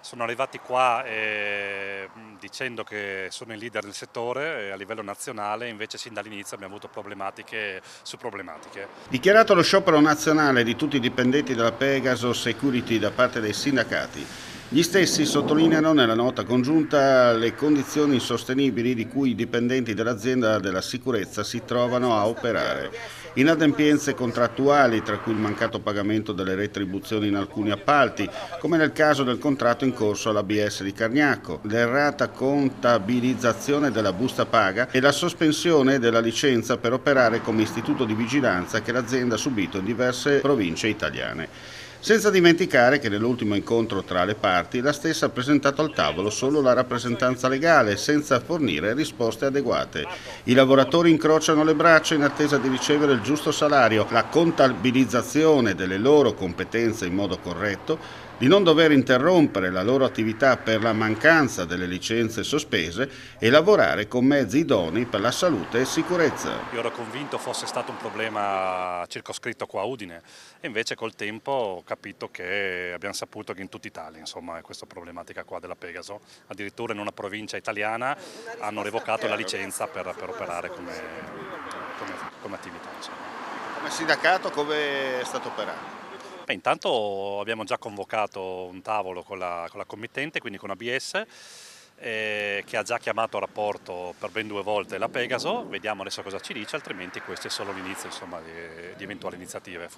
Sono arrivati qua dicendo che sono i leader del settore a livello nazionale, invece sin dall'inizio abbiamo avuto problematiche su problematiche. Dichiarato lo sciopero nazionale di tutti i dipendenti della Pegaso Security da parte dei sindacati, gli stessi sottolineano nella nota congiunta le condizioni insostenibili di cui i dipendenti dell'azienda della sicurezza si trovano a operare. Inadempienze contrattuali, tra cui il mancato pagamento delle retribuzioni in alcuni appalti, come nel caso del contratto in corso all'ABS di Cargnacco, l'errata contabilizzazione della busta paga e la sospensione della licenza per operare come istituto di vigilanza che l'azienda ha subito in diverse province italiane. Senza dimenticare che nell'ultimo incontro tra le parti la stessa ha presentato al tavolo solo la rappresentanza legale, senza fornire risposte adeguate. I lavoratori incrociano le braccia in attesa di ricevere il giusto salario, la contabilizzazione delle loro competenze in modo corretto, di non dover interrompere la loro attività per la mancanza delle licenze sospese e lavorare con mezzi idonei per la salute e sicurezza. Io ero convinto fosse stato un problema circoscritto qua a Udine e invece col tempo ho capito che abbiamo saputo che in tutta Italia insomma, è questa problematica qua della Pegaso. Addirittura in una provincia italiana hanno revocato la licenza per operare come attività. Insomma. Come sindacato come è stato operato? Intanto abbiamo già convocato un tavolo con la committente, quindi con ABS, che ha già chiamato a rapporto per ben 2 volte la Pegaso, vediamo adesso cosa ci dice, altrimenti questo è solo l'inizio insomma, di eventuali iniziative.